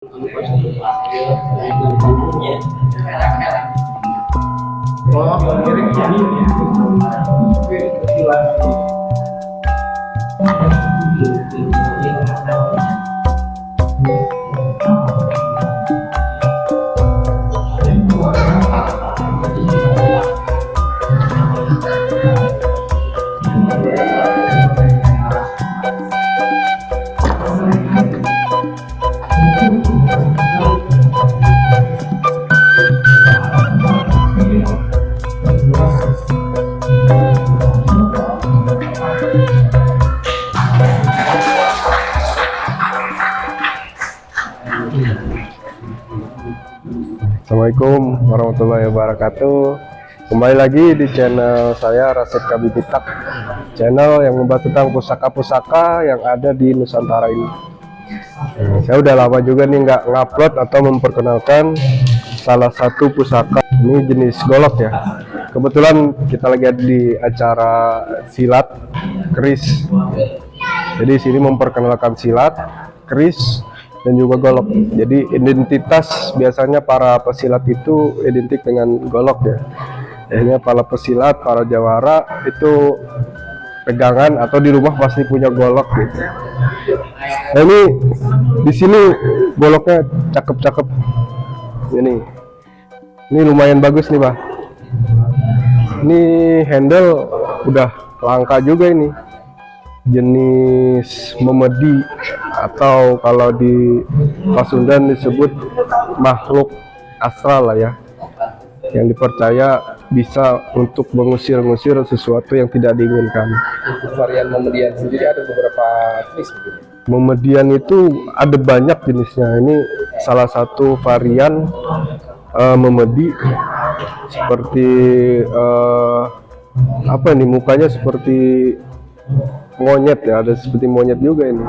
Assalamualaikum warahmatullahi wabarakatuh. Kembali lagi di channel saya Rasid Kabibitak, channel yang membahas tentang pusaka-pusaka yang ada di Nusantara ini. Saya udah lama juga nih nggak ngupload atau memperkenalkan salah satu pusaka. Ini jenis golok ya. Kebetulan kita lagi ada di acara silat keris. Jadi sini memperkenalkan silat, keris, dan juga golok. Jadi identitas biasanya para pesilat itu identik dengan golok ya. Akhirnya para pesilat, para jawara itu pegangan atau di rumah pasti punya golok gitu. Nah ini di sini goloknya cakep-cakep. Ini lumayan bagus nih Pak. Ini handle udah langka juga ini. Jenis memedi atau kalau di Pasundan disebut makhluk astral lah ya, yang dipercaya bisa untuk mengusir-ngusir sesuatu yang tidak diinginkan. Untuk varian memedian sendiri ada beberapa jenis begitu. Memedian itu ada banyak jenisnya. Ini salah satu varian memedi, seperti apa nih, mukanya seperti monyet ya, ada seperti monyet juga ini.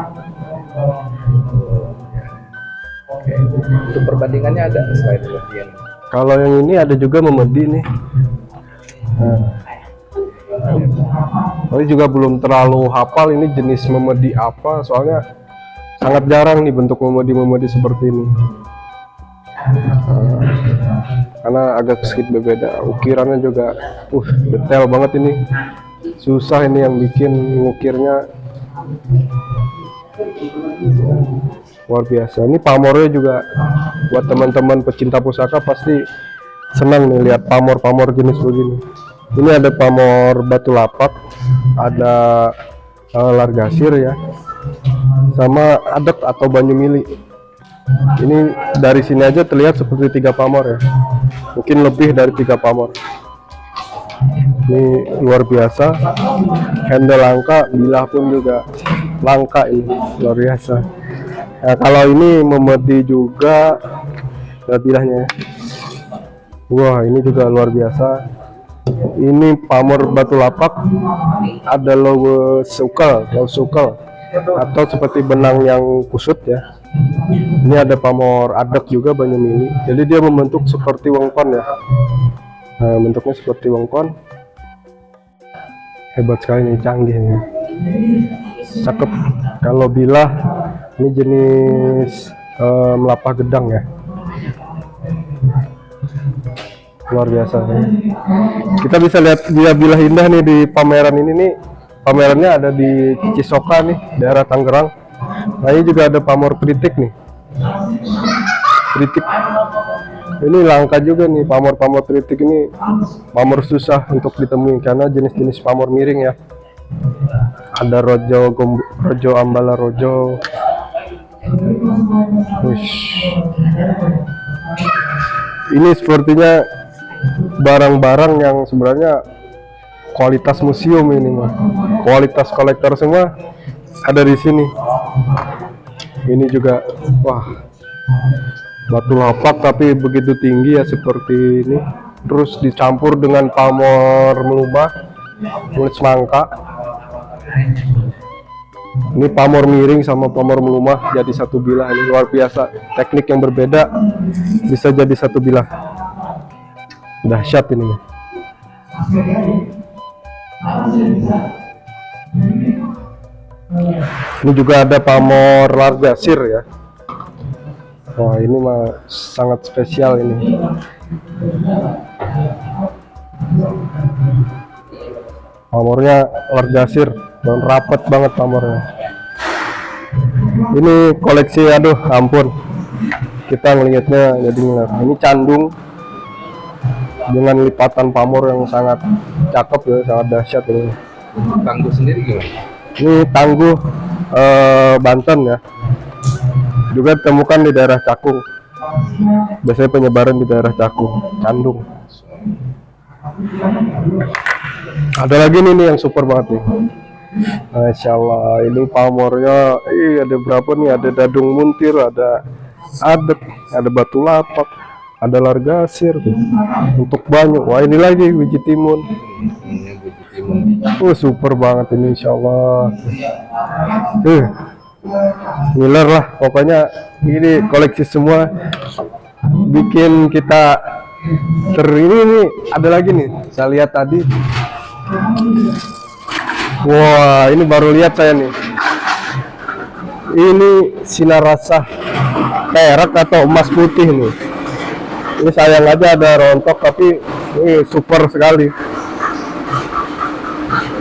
Oke. Untuk perbandingannya ada selain memedian? Kalau yang ini ada juga memedi nih. Tapi juga belum terlalu hafal ini jenis memedi apa, soalnya sangat jarang nih bentuk memedi seperti ini. Karena agak sedikit berbeda, ukirannya juga detail banget ini. Susah ini yang bikin ngukirnya, luar biasa. Ini pamornya juga buat teman-teman pecinta pusaka pasti senang nih lihat pamor jenis begini. Ini ada pamor batu lapak, ada largasir ya, sama adat atau banyu mili. Ini dari sini aja terlihat seperti 3 pamor ya, mungkin lebih dari 3 pamor. Ini luar biasa, handle langka, bilah pun juga langka, ini luar biasa. Nah, kalau ini memedi juga bilahnya. Wah, ini juga luar biasa. Ini pamor batu lapak, ada logo sukal atau seperti benang yang kusut ya. Ini ada pamor adat juga banyu mili. Jadi dia membentuk seperti wengkon ya. Nah, bentuknya seperti wengkon. Hebat sekali nih, canggih nih, cakep. Kalau bilah ini jenis melapah gedang ya, luar biasa nih. Kita bisa lihat dia bilah indah nih di pameran ini nih. Pamerannya ada di Cisoka nih, daerah Tangerang. Nah ini juga ada pamor kritik nih, kritik. Ini langka juga nih, pamor kritik ini pamor susah untuk ditemui karena jenis-jenis pamor miring ya. Ada rojo ambala rojo. Ini sepertinya barang-barang yang sebenarnya kualitas museum ini mah, kualitas kolektor semua ada di sini. Ini juga wah, batu lapak tapi begitu tinggi ya seperti ini, terus dicampur dengan pamor melumah, kulit semangka. Ini pamor miring sama pamor melumah jadi satu bilah. Ini luar biasa, teknik yang berbeda bisa jadi satu bilah. Dahsyat ini. Ini juga ada pamor largasir ya. Wah, ini mah sangat spesial ini. Pamornya largasir dan rapat banget pamornya. Ini koleksi, aduh ampun, kita melihatnya jadi ngeliat. Ini candung dengan lipatan pamor yang sangat cakep ya, sangat dahsyat ini. Tangguh sendiri gimana? Ini tangguh Banten ya, juga ditemukan di daerah Cakung. Biasanya penyebaran di daerah Cakung, candung. Ada lagi nih yang super banget nih. Masya Allah, ini pamornya, ada berapa nih? Ada dadung muntir, ada adek, ada batu lapak, ada largasir tuh. Untuk banyu, wah ini lagi biji timun. Super banget ini, Insya Allah. Ngiler lah, pokoknya ini koleksi semua bikin kita ini ada lagi nih, saya lihat tadi. Wah, ini baru lihat saya nih. Ini sinar rasa perak atau emas putih nih. Ini sayang aja ada rontok, tapi ini super sekali.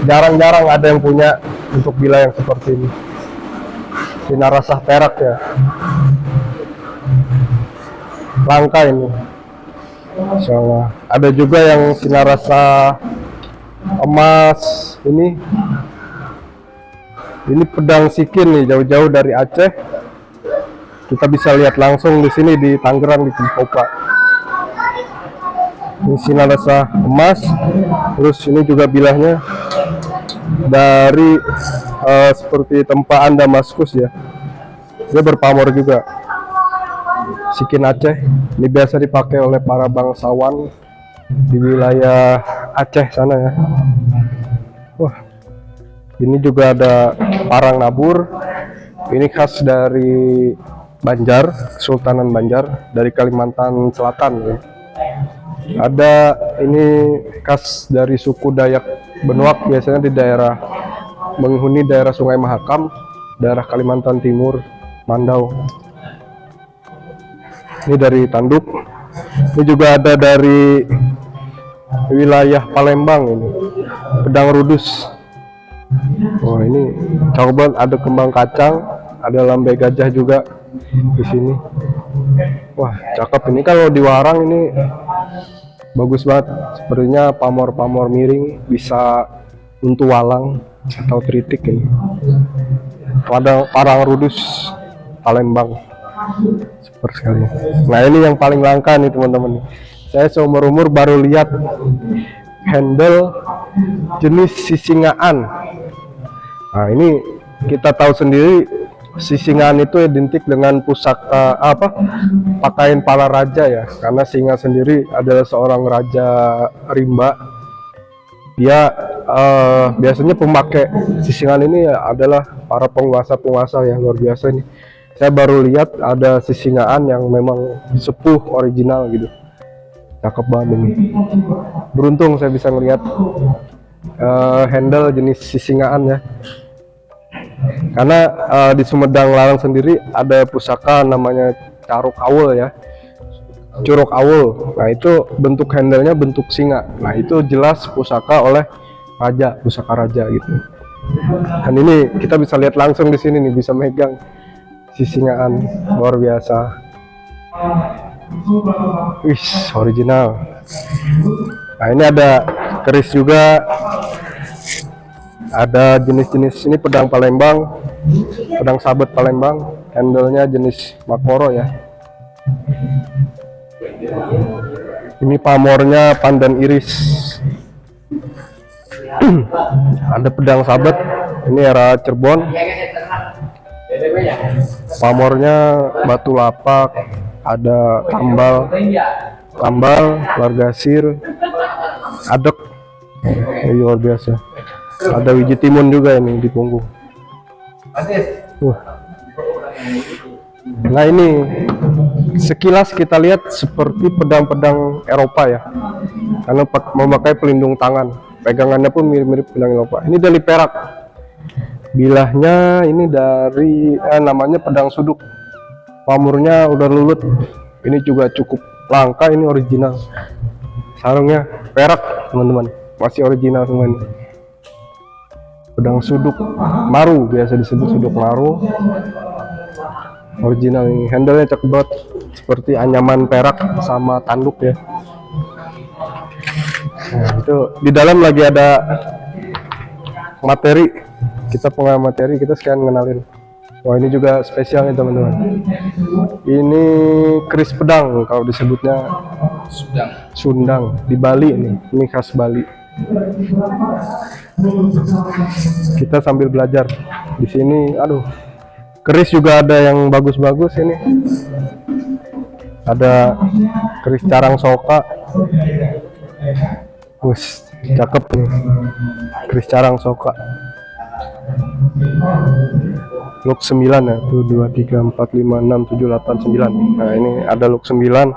Jarang-jarang ada yang punya untuk bila yang seperti ini. Sinar rasa perak ya. Langka ini. Insya Allah. Ada juga yang sinar rasa emas. Ini pedang sikin nih, jauh-jauh dari Aceh. Kita bisa lihat langsung di sini di Tangerang di Cikopa. Ini sinar rasa emas. Terus ini juga bilahnya dari seperti tempaan Damaskus ya. Dia berpamor juga. Sikin Aceh. Ini biasa dipakai oleh para bangsawan di wilayah Aceh sana ya. Wah, ini juga ada parang nabur. Ini khas dari Banjar, Kesultanan Banjar, dari Kalimantan Selatan ya. Ada ini khas dari suku Dayak Benuak, biasanya di daerah menghuni daerah Sungai Mahakam, daerah Kalimantan Timur, Mandau. Ini dari tanduk. Ini juga ada dari wilayah Palembang ini, pedang rudus. Oh ini cakep banget, ada kembang kacang, ada lambe gajah juga di sini. Wah cakep ini, kalau di warang ini bagus banget. Sepertinya pamor-pamor miring bisa untuk walang atau tritik ini. Parang rudus Palembang, super sekali. Nah ini yang paling langka nih teman-teman. Saya seumur umur baru lihat handle jenis sisingaan. Nah ini kita tahu sendiri, sisingaan itu identik dengan pusaka pakaian para raja ya, karena singa sendiri adalah seorang raja rimba. Dia biasanya pemakai sisingaan ini adalah para penguasa-penguasa yang luar biasa nih. Saya baru lihat ada sisingaan yang memang sepuh original gitu. Cakep banget ini. Beruntung saya bisa ngelihat handle jenis sisingaan ya. Karena di Sumedang Larang sendiri ada pusaka namanya caruk awul ya, curug awul. Nah itu bentuk handlenya bentuk singa. Nah itu jelas pusaka oleh raja, pusaka raja gitu. Dan ini kita bisa lihat langsung di sini nih, bisa megang sisingaan, luar biasa. Wih, original. Nah ini ada keris juga. Ada jenis-jenis ini pedang Palembang, pedang sabet Palembang, handlenya jenis Makoro ya. Ini pamornya pandan iris. Ada pedang sabet, ini era Cirebon. Pamornya batu lapak, ada tambal, largasir, adek, luar biasa. Ada biji timun juga ini di punggung. Nah ini sekilas kita lihat seperti pedang-pedang Eropa ya, karena memakai pelindung tangan. Pegangannya pun mirip-mirip pedang Eropa. Ini dari perak. Bilahnya ini dari namanya pedang suduk. pamornya udah lulut. Ini juga cukup langka, ini original. Sarungnya perak teman-teman, masih original semua ini. Pedang suduk maru, biasa disebut suduk maru, original ini. Handle-nya cakep banget, seperti anyaman perak sama tanduk ya. Nah, itu di dalam lagi ada materi, kita pengen materi, kita sekalian ngenalin. Wah, ini juga spesial nih teman-teman. Ini keris pedang kalau disebutnya Sundang di Bali ini khas Bali. Kita sambil belajar di sini. Aduh, keris juga ada yang bagus-bagus ini. Ada keris carang soka. Wus, cakep nih. Keris carang soka. Look 9 ya, tuh 2, 3, 4, 5, 6, 7, 8, 9. Nah, ini ada look 9.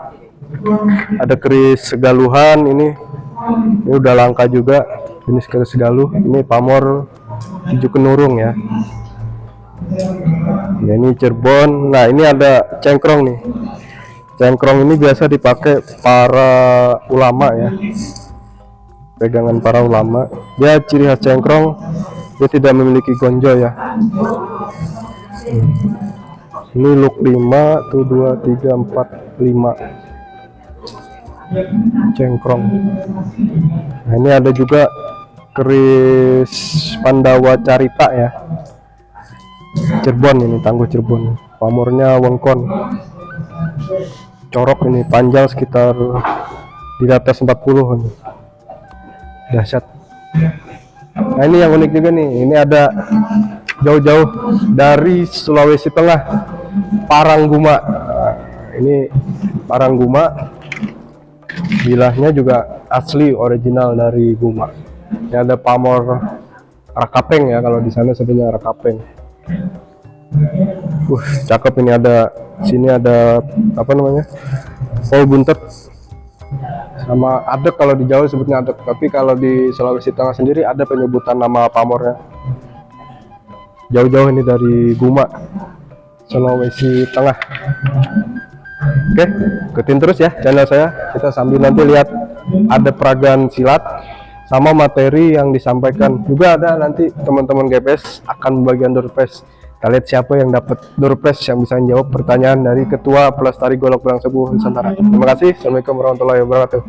Ada keris segaluhan ini udah langka juga. Jenis keris segaluh. Ini pamor 7 kenurung ya. Ya, ini Cirebon. Nah, ini ada cengkrong nih. Cengkrong ini biasa dipakai para ulama ya. Pegangan para ulama. Dia ciri khas cengkrong, dia tidak memiliki gonjol ya. Ini look 5, tuh 2, 3, 4, 5 cengkrong. Nah, ini ada juga keris Pandawa Carita ya, Cirebon ini, Tangguh Cirebon. Pamornya wengkon, corok ini, panjang sekitar di atas 40 ini. Dahsyat. Nah, ini yang unik juga nih, ini ada jauh-jauh dari Sulawesi Tengah, Parangguma. Nah, ini Parangguma, bilahnya juga asli original dari Guma. Ini ada pamor Rakapeng ya, kalau di sana sebenarnya Rakapeng. Cakep ini. Ada sini ada apa namanya, Pol Buntet sama adek, kalau di Jawa sebutnya adek, tapi kalau di Sulawesi Tengah sendiri ada penyebutan nama pamornya. Jauh-jauh ini dari Guma, Sulawesi Tengah. Oke, ikutin terus ya channel saya. Kita sambil nanti lihat ada peragaan silat sama materi yang disampaikan. Juga ada nanti teman-teman GPS akan bagian door prize. Kita lihat siapa yang dapat door prize yang bisa menjawab pertanyaan dari Ketua Pelestari Golok Berang Sebuah Nusantara. Terima kasih. Assalamualaikum warahmatullahi wabarakatuh.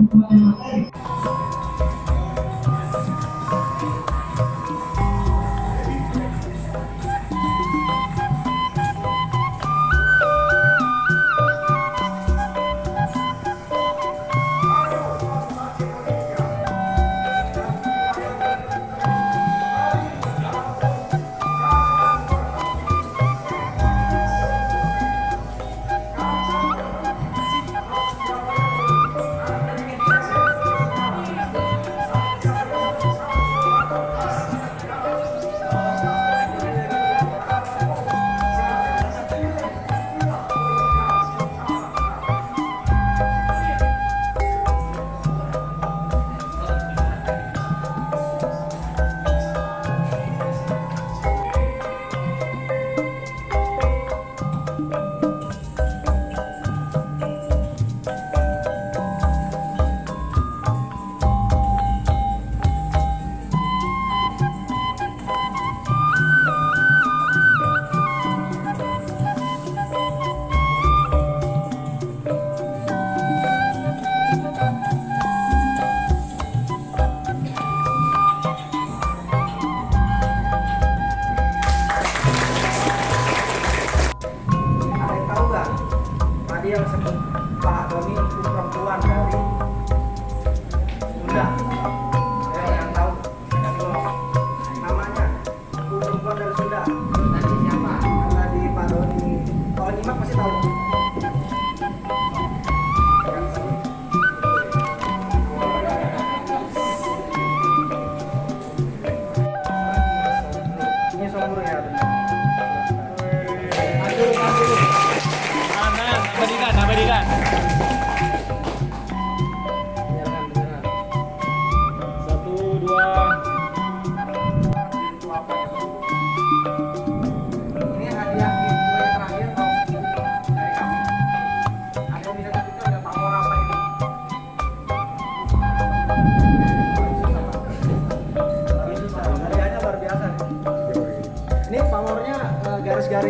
Abadikan.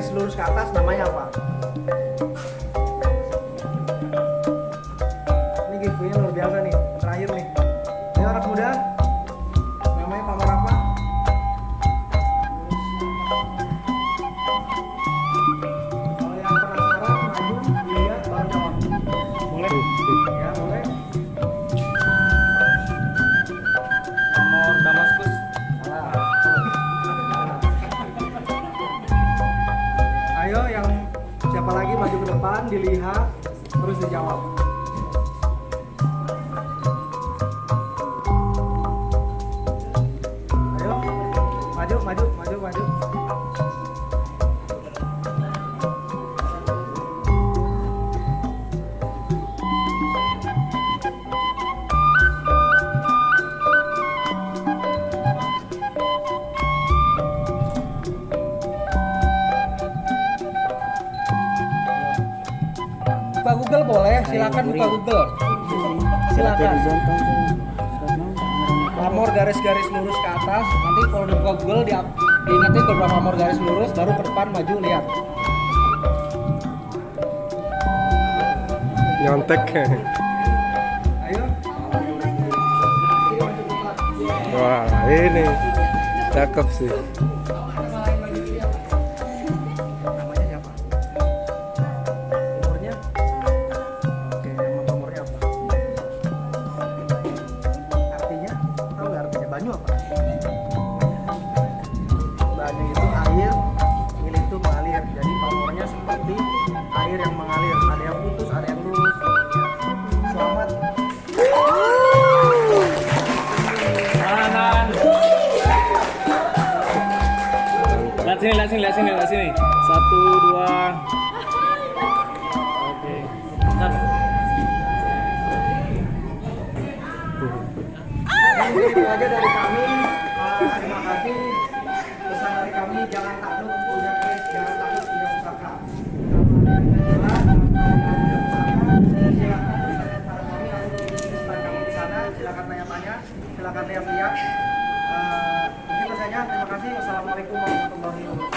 garis lurus ke atas namanya apa? Ini giveaway luar biasa nih, terakhir nih. Ini anak muda, namanya pamor apa? Kalau yang penasaran, maju, dilihat, baru jawab. Boleh? Ya, boleh. Pamor Damaskus. Ayo yang siapa lagi maju ke depan, dilihat, terus dijawab. Ayo, maju. Buka Google boleh, silakan buka Google. Silakan. Pamor garis-garis lurus ke atas. Nanti kalau udah buka Google diingetin beberapa pamor garis lurus, baru ke depan maju lihat. Nyontek. Ayo. Wah, ini cakep sih. Namanya siapa? Umurnya? Oke, nama pamornya apa? Artinya? Tahu nggak artinya? Banyu apa? Banyu itu air, milik itu mengalir. Jadi pamornya seperti air yang mengalir. Ada yang putus, ada yang lurus. Selamat. Lihat sini. 1, 2. Oke. Bentar. Mungkin itu aja dari kami. Terima kasih. Pesan dari kami, jangan takut punya kris, jangan takut punya pusaka. Silakan tanya-tanya, silakan lihat-lihat. Mungkin itu saja. Terima kasih. Wassalamualaikum warahmatullahi wabarakatuh.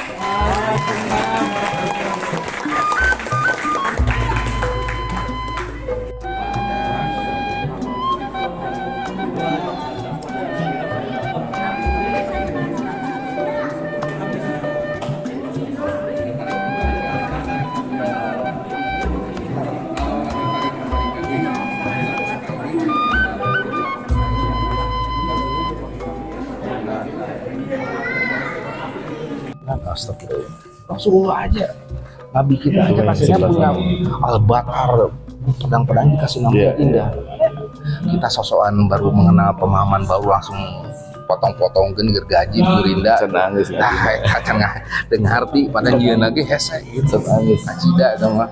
Astagfirullah. Rasulullah aja, Nabi kita aja kasihnya punya al-batar, pedang-pedang dikasih nama yang indah. Kita sosokan baru mengenal pemahaman, baru langsung potong-potong kan gergaji gurinda. Nangis. Kacang dengar arti pada nyian lagi hese gitu. Nangis. Acida sama.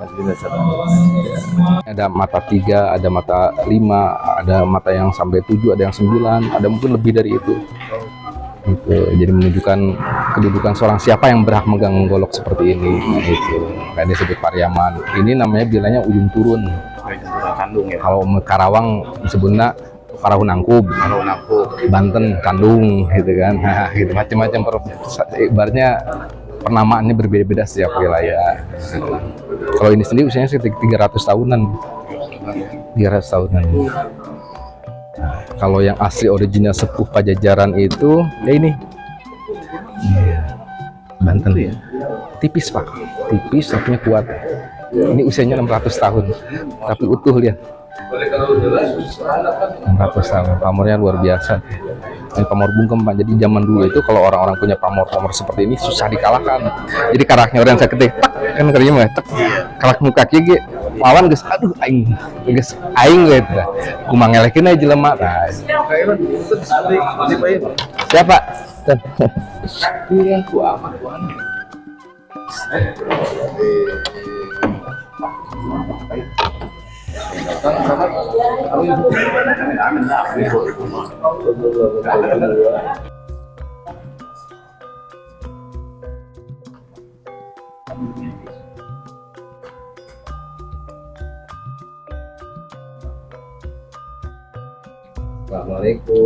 Ada mata 3, ada mata 5, ada mata yang sampai 7, ada yang 9, ada mungkin lebih dari itu. Gitu. Jadi menunjukkan kedudukan seorang siapa yang berhak megang golok seperti ini. Itu kayak disebut Pariaman. Ini namanya bilangnya ujung turun. Kandung ya. Kalau Karawang disebutnya Karahunangkub, Banten Kandung, gitu kan. Nah, gitu macam-macam. Ibaratnya penamaannya berbeda-beda setiap wilayah. Kalau ini sendiri usianya sekitar 300 tahunan. 300 tahunan. Kalau yang asli original sepuh Pajajaran itu ya ini Banten ya, tipis pak, tipis tapi kuat. Ini usianya 600 tahun tapi utuh lihat, 600 tahun. Pamornya luar biasa. Ini pamor bungkem pak. Jadi zaman dulu itu kalau orang-orang punya pamor-pamor seperti ini susah dikalahkan. Jadi karaknya orang saya ketik tak kan kerja mah tak karak muka kiki lawan guys, aduh aing guys aing gitu kumang ngelekin aja jelema. Nah, siapa dan iya ku amat ku amat.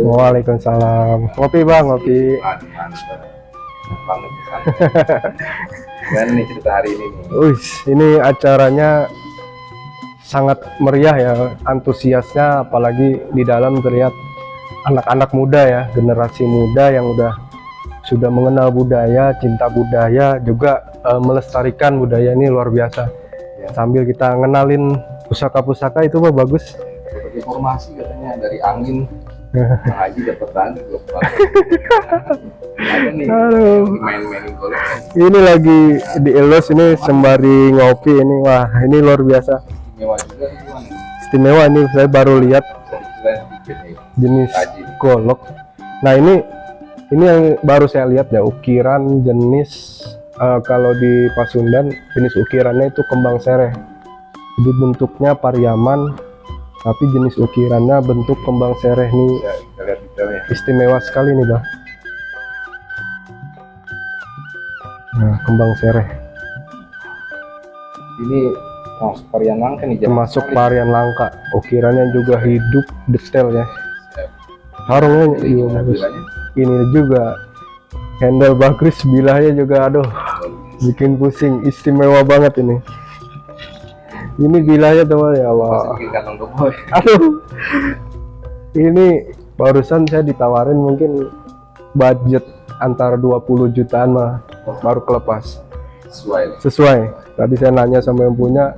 Waalaikumsalam. Ngopi bang, ngopi. banget di sana. Gimana nih cerita hari ini nih? Wih, ini acaranya sangat meriah ya, antusiasnya, apalagi di dalam terlihat anak-anak muda ya, generasi muda yang sudah mengenal budaya, cinta budaya, juga melestarikan budaya ini luar biasa. Sambil kita ngenalin pusaka-pusaka itu mah bagus. Dapat informasi katanya dari angin. Haji dapat tanda ada nih Aduh. main-main golf. Ini lagi di elus ini sembari ngopi ini, wah ini luar biasa. Istimewa juga nih, gimana? Istimewa ini, saya baru lihat Bisa diceritain sedikit nih. jenis Haji. golok. Nah ini yang baru saya lihat ya, ukiran jenis kalau di Pasundan jenis ukirannya itu kembang sereh. Jadi bentuknya Pariaman, tapi jenis ukirannya bentuk kembang sereh nih. Ya, kita lihat detailnya. Istimewa sekali nih bang. Nah, kembang sereh Ini masuk varian langka nih, termasuk varian langka. Ukirannya juga hidup, detail ya. Harungnya iya, bagus. Ini juga handle bagris, bilahnya juga aduh bikin pusing, istimewa banget ini. Ini bilahnya teman ya Allah. Masukin kantong koboi. Aduh, ini barusan saya ditawarin mungkin budget antara 20 jutaan mah baru kelepas. Sesuai. Tadi saya nanya sama yang punya,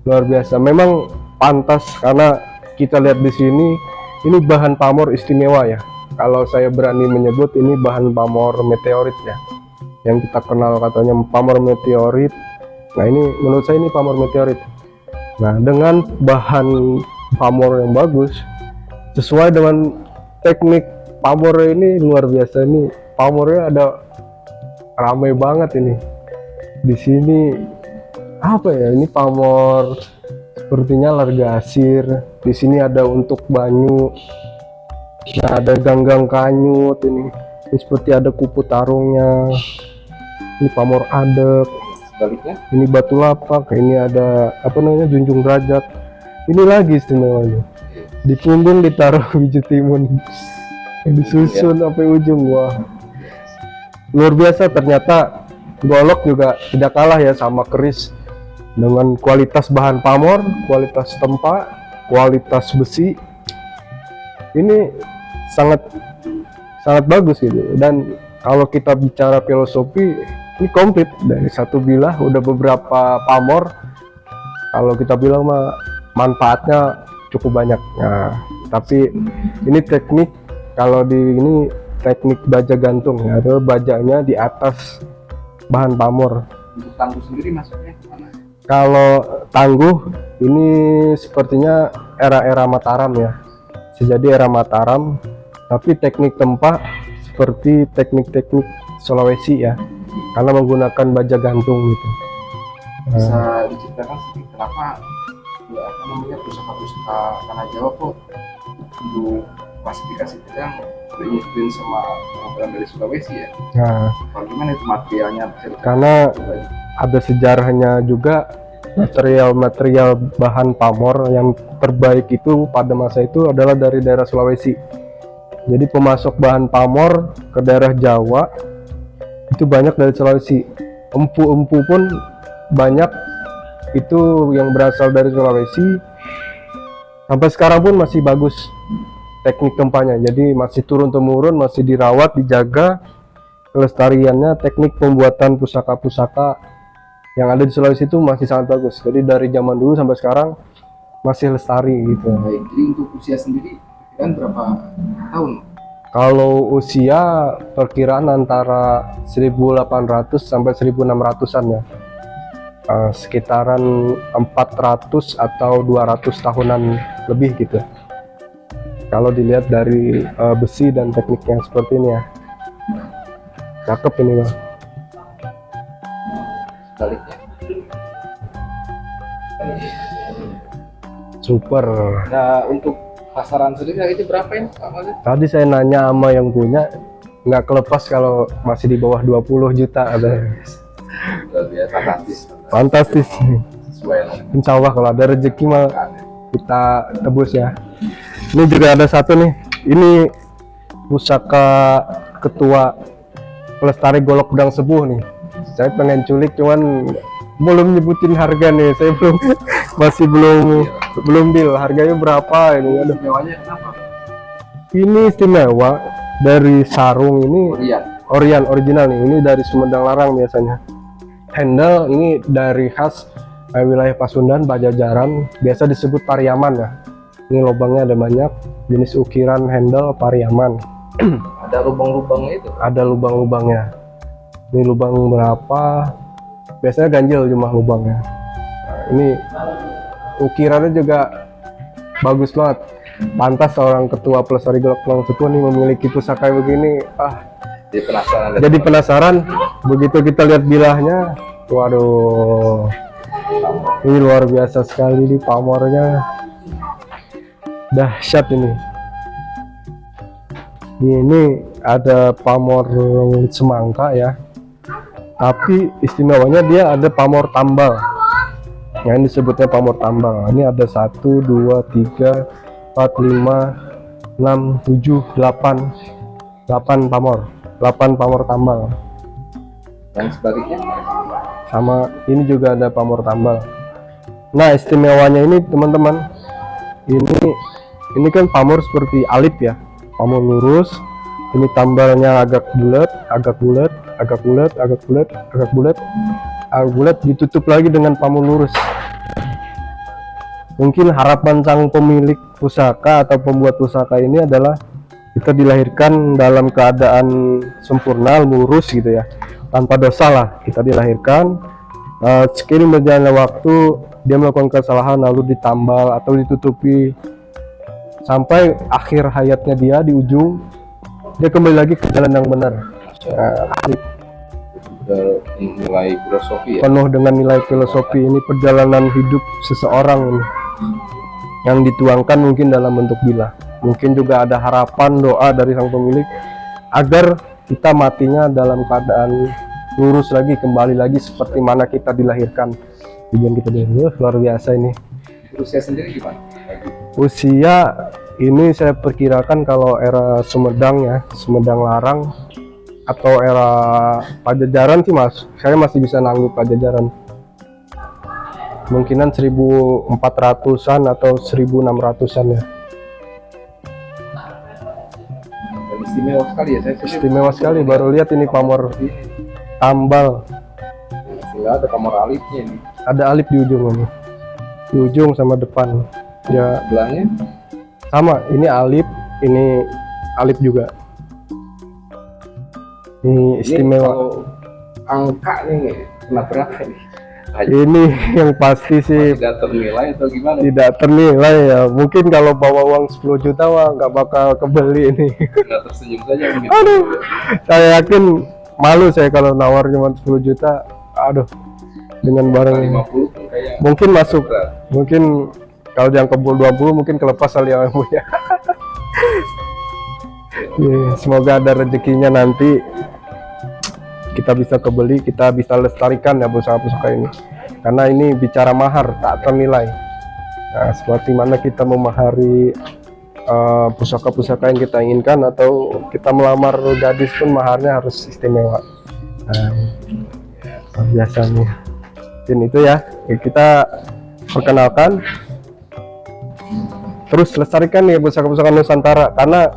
luar biasa. Memang pantas karena kita lihat di sini ini bahan pamor istimewa ya. Kalau saya berani menyebut ini bahan pamor meteorit ya. Yang kita kenal katanya pamor meteorit. Nah ini menurut saya ini pamor meteorit. Nah dengan bahan pamor yang bagus, sesuai dengan teknik pamor ini luar biasa. Ini pamornya ada ramai banget ini. Di sini apa ya? Ini pamor sepertinya largasir. Di sini ada untuk banyu. Nah, ada ganggang kanyut ini. Ini seperti ada kupu tarungnya. Ini pamor adek. Sebaliknya Ini batu lapak. Ini ada apa namanya junjung derajat. Ini lagi istimewanya. Di punggung ditaruh biji timun. Disusun sampai ujung. Wah, luar biasa. Ternyata golok juga tidak kalah ya sama keris. Dengan kualitas bahan pamor, kualitas tempa, kualitas besi. Ini sangat bagus gitu. Dan kalau kita bicara filosofi, ini komplit dari satu bilah udah beberapa pamor. Kalau kita bilang mah manfaatnya cukup banyak. Nah, tapi ini teknik, kalau di ini teknik baja gantung ya, ada bajanya di atas bahan pamor. untuk tangguh sendiri masuknya kemana? Kalau tangguh ini sepertinya era-era Mataram ya. Sejadi era Mataram, tapi teknik tempa seperti teknik-teknik Sulawesi ya. Karena menggunakan baja gantung gitu. Bisa diceritakan sedikit kenapa ya apa namanya pusaka-pusaka tanah Jawa kok untuk klasifikasi pedang diikutin sama orang dari Sulawesi ya? Nah, Bagaimana itu materialnya? karena ada sejarahnya juga, material bahan pamor yang terbaik itu pada masa itu adalah dari daerah Sulawesi. Jadi pemasok bahan pamor ke daerah Jawa itu banyak dari Sulawesi. Empu-empu pun banyak itu yang berasal dari Sulawesi. Sampai sekarang pun masih bagus teknik tempanya. Jadi masih turun temurun, masih dirawat, dijaga kelestariannya. Teknik pembuatan pusaka-pusaka yang ada di Sulawesi itu masih sangat bagus. Jadi dari zaman dulu sampai sekarang masih lestari gitu. Baik, jadi untuk usia sendiri kan berapa tahun? Kalau usia perkiraan antara 1800 sampai 1600-an ya. Sekitaran 400 atau 200 tahunan lebih gitu. Kalau dilihat dari besi dan tekniknya seperti ini ya. Cakep ini bang. Sebaliknya Super. nah untuk pasaran sendiri itu berapa ini Pak Mazid? Tadi saya nanya sama yang punya, nggak kelepas kalau masih di bawah 20 juta ada. Luar biasa, fantastis Fantastis. sesuai Insya Allah kalau ada rezeki mah kita tebus ya. Ini juga ada satu nih. Ini pusaka ketua pelestari golok pedang sepuh nih. Saya pengen culik, cuman belum nyebutin harga nih. Saya masih belum deal. Harganya berapa ini? Aduh. Mewahnya kenapa? Ini istimewa dari sarung ini. Iya. Orian original nih. Ini dari Sumedang Larang biasanya. Handle ini dari khas wilayah Pasundan, Pajajaran. Biasa disebut Pariaman ya. Ini lubangnya ada banyak. Jenis ukiran handle Pariaman. Ada lubang-lubangnya itu. Ada lubang-lubangnya. Ini lubang berapa? Biasanya ganjil cuma lubangnya. Nah, ini ukirannya juga bagus banget. Pantas seorang ketua pelestari golok pedang sepuh nih memiliki pusaka begini. Jadi penasaran. Jadi penasaran. Begitu kita lihat bilahnya, waduh, ini luar biasa sekali di pamornya. Dahsyat ini. Ini ada pamor semangka ya. Tapi istimewanya dia ada pamor tambal. Yang disebutnya pamor tambal. Ini ada 1, 2, 3, 4, 5, 6, 7, 8 pamor. 8 pamor tambal. Yang sebaliknya? Sama ini juga ada pamor tambal. Nah, istimewanya ini teman-teman, ini kan pamor seperti alip ya, pamor lurus. Ini tambalnya agak bulat, ditutup lagi dengan pamor lurus. Mungkin harapan sang pemilik pusaka atau pembuat pusaka ini adalah kita dilahirkan dalam keadaan sempurna, lurus gitu ya, tanpa dosa lah. Kita dilahirkan, seiring berjalannya waktu dia melakukan kesalahan lalu ditambal atau ditutupi sampai akhir hayatnya dia di ujung dia kembali lagi ke jalan yang benar. Nilai filosofi ya. Penuh dengan nilai filosofi. Ini perjalanan hidup seseorang ini, yang dituangkan mungkin dalam bentuk bilah. Mungkin juga ada harapan doa dari sang pemilik agar kita matinya dalam keadaan lurus lagi, kembali lagi seperti mana kita dilahirkan. Tujuan kita luar biasa ini. Usia sendiri gimana? Usia ini saya perkirakan kalau era Sumedang ya, Sumedang Larang atau era Pajajaran sih mas, saya masih bisa nanggup Pajajaran. Mungkinan 1400-an atau 1600-an ya. Dan istimewa sekali ya, saya Istimewa sekali, baru lihat ini pamor tambal. Sehingga ada pamor alipnya nih. Ada alip di ujung ini. Di ujung sama depan. Ya, Belahnya sama, ini alip, ini alip juga. Ini istimewa. Kalau angka nih kena berapa nih? Ini yang pasti sih Tidak ternilai atau gimana? tidak ternilai ya. Mungkin kalau bawa uang 10 juta wah nggak bakal kebeli ini. Nggak tersenyum saja mungkin. Aduh, saya yakin malu saya kalau nawar cuma 10 juta. Aduh, dengan barang 50 pun kayak mungkin masuk. berat. Mungkin kalau yang kebul 20 mungkin kelepas kali yang punya. Ya, semoga ada rezekinya nanti kita bisa kebeli, kita bisa lestarikan ya pusaka-pusaka ini. Karena ini bicara mahar tak ternilai. Nah, seperti mana kita memahari pusaka-pusaka yang kita inginkan, atau kita melamar gadis pun maharnya harus istimewa. Nah, biasanya. Dan itu ya, kita perkenalkan. Terus lestarikan ya pusaka-pusaka Nusantara, karena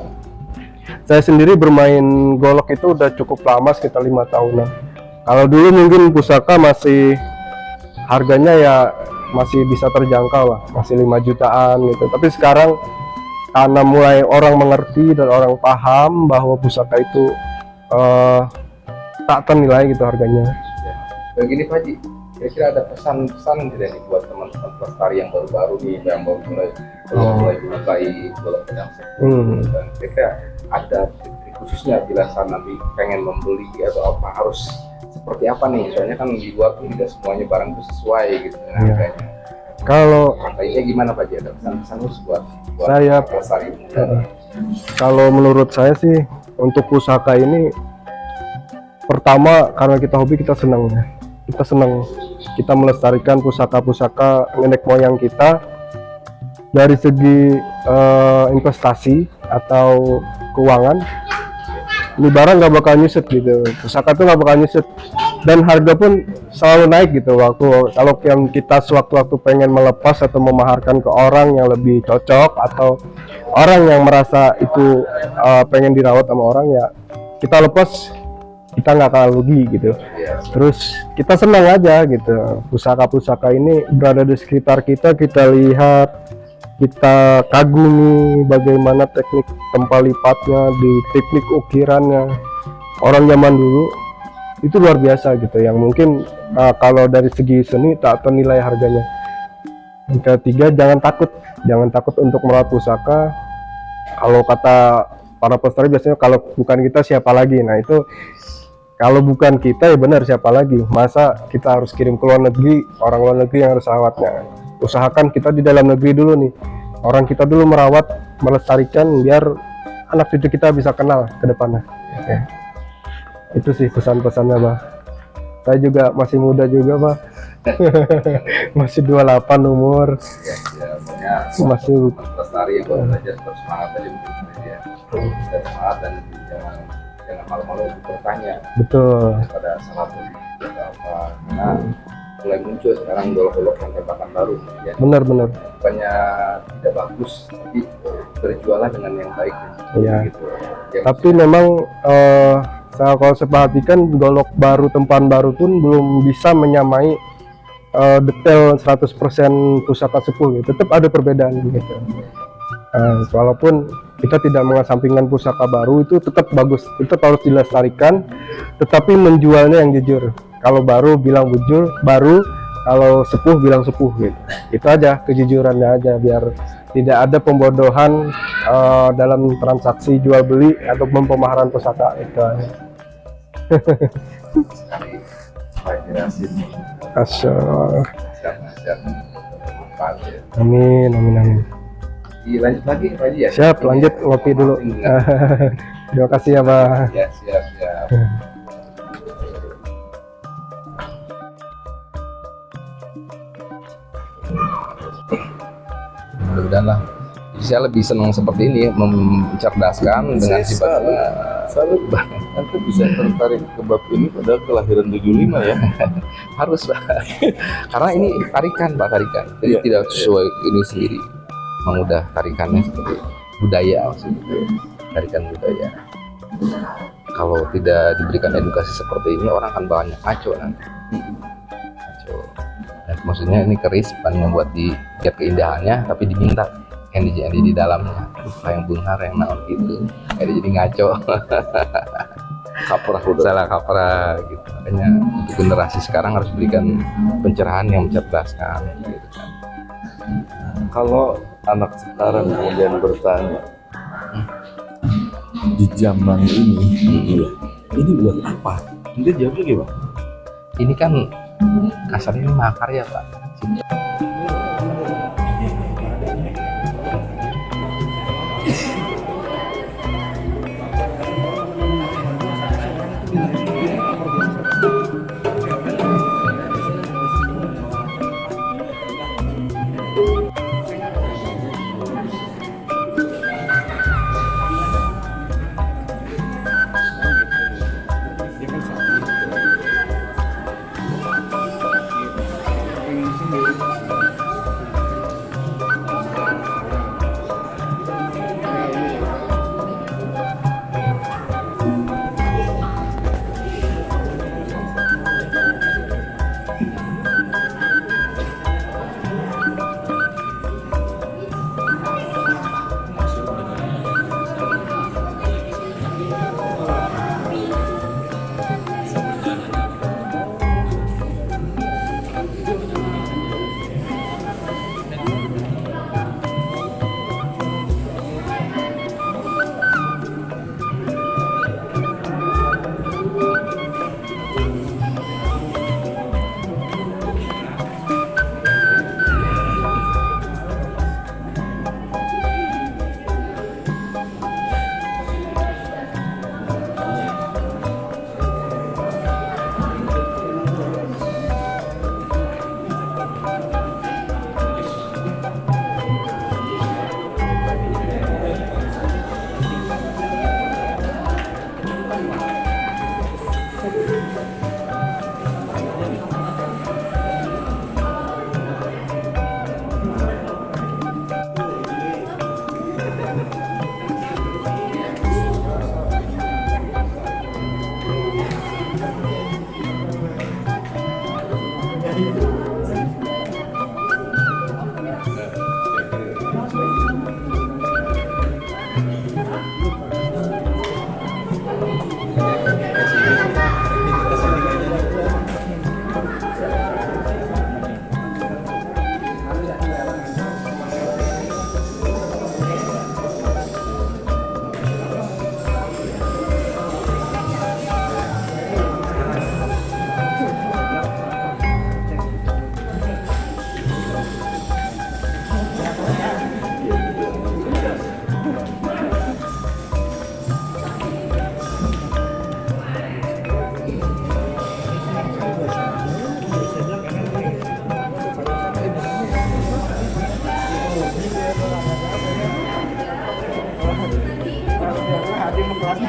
saya sendiri bermain golok itu udah cukup lama, sekitar 5 tahunan. Kalau dulu mungkin pusaka masih harganya ya masih bisa terjangkau lah, masih 5 jutaan gitu. Tapi sekarang karena mulai orang mengerti dan orang paham bahwa pusaka itu tak ternilai gitu harganya. Begini Pak Haji, kira-kira ada pesan-pesan tidak nih buat teman-teman pelestari yang baru-baru nih, yang baru mulai menyukai golok pedang sepuh. Dan kira-kira ada trik khususnya bila nanti pengen membeli atau apa, harus seperti apa nih? Soalnya kan di luar tuh tidak semuanya barang itu sesuai gitu dengan harganya. Kalau Harganya gimana Pak Haji? Ada pesan-pesan khusus buat saya pelestari? kalau menurut saya sih untuk pusaka ini, pertama karena kita hobi, kita senang ya. Kita senang, kita melestarikan pusaka-pusaka nenek moyang kita. Dari segi investasi atau keuangan ini barang nggak bakal nyusut gitu, pusaka tuh nggak bakal nyusut, dan harga pun selalu naik gitu. Kalau yang kita sewaktu-waktu pengen melepas atau memaharkan ke orang yang lebih cocok atau orang yang merasa itu pengen dirawat sama orang, ya kita lepas, kita nggak akan rugi gitu. Terus kita senang aja gitu, pusaka-pusaka ini berada di sekitar kita, kita lihat, kita kagumi bagaimana teknik tempal lipatnya, di teknik ukirannya orang zaman dulu itu luar biasa gitu, yang mungkin kalau dari segi seni tak ternilai harganya. Yang ketiga, jangan takut untuk merawat pusaka. Kalau kata para pelestari biasanya, kalau bukan kita siapa lagi. Nah itu, kalau bukan kita ya benar, siapa lagi? Masa kita harus kirim ke luar negeri, orang luar negeri yang harus rawatnya. Usahakan kita di dalam negeri dulu nih, orang kita dulu merawat, melestarikan, biar anak cucu kita bisa kenal ke depannya. Oke. Itu sih pesan-pesannya, Bah. Saya juga masih muda juga, Bah. Masih 28 umur. Masih Lestari yang baru belajar, tetap semangat aja untuk ya. Tetap semangat dan jangan malu-malu untuk bertanya. betul. Pada salah satu apa, karena mulai muncul sekarang golok-golok yang tembakan baru ya. Benar. Bukannya tidak bagus, tapi berjualan dengan yang baik Iya. gitu. Yang Tapi memang kalau saya perhatikan, golok baru, tempahan baru pun belum bisa menyamai detail 100% pusaka sepuh gitu. Tetap ada perbedaan gitu. Walaupun kita tidak mengesampingkan pusaka baru, itu tetap bagus, tetap harus dilestarikan, tetapi menjualnya yang jujur. Kalau baru bilang jujur baru, kalau sepuh bilang sepuh gitu. Itu aja, kejujurannya aja, biar tidak ada pembodohan dalam transaksi jual beli atau pemaharan pusaka itu aja. sekali jelasin Asyik. nasihat manfaat ya. Amin. Lanjut lagi Pak Haji ya. Siap, lanjut ngopi dulu. Terima kasih ya, Pak. Ya, siap. Udahlah. Jadi saya lebih senang seperti ini, mencerdaskan dengan sifatnya. Salut banget. Anda bisa tertarik ke bab ini pada kelahiran 75 ya? Harus Pak. Karena ini tarikan Pak, tarikan. Jadi Iya, tidak sesuai ini sendiri. Memang udah tarikannya seperti budaya maksudnya. Tarikan budaya. Kalau tidak diberikan edukasi seperti ini, orang akan banyak ngaco nanti. Ngaco. Nah, maksudnya ini keris bukan membuat lihat keindahannya, tapi diminta yang di dalamnya. Aduh, kayak benghar yang naon gitu. Jadi ngaco. Kaprah udah. Salah kaprah gitu. Makanya untuk generasi sekarang harus berikan pencerahan yang mencerdaskan gitu kan. Kalau anak sekarang kemudian bertanya, di zaman ini, ini buat apa? Anda jawabnya gimana? Ini kan kasarnya mahakarya Pak. Hati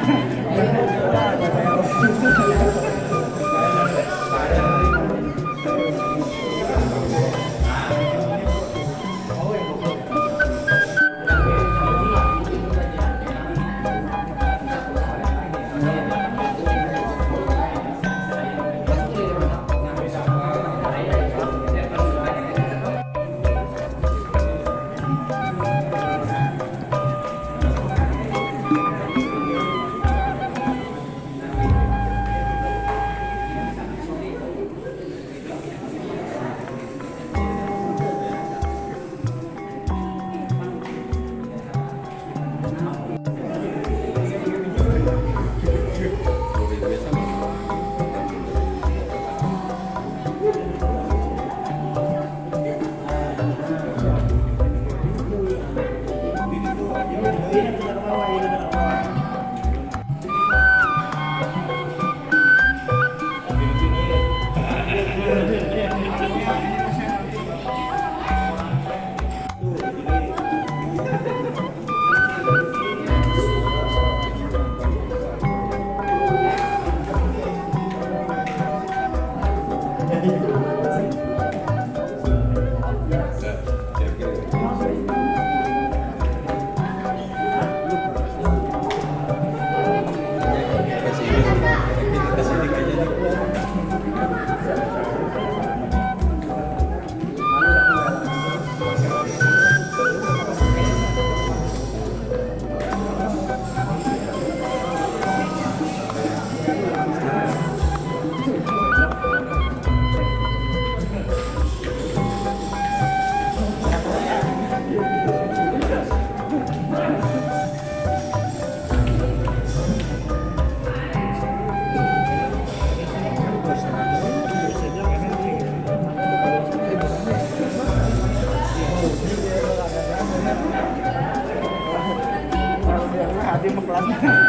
kelas.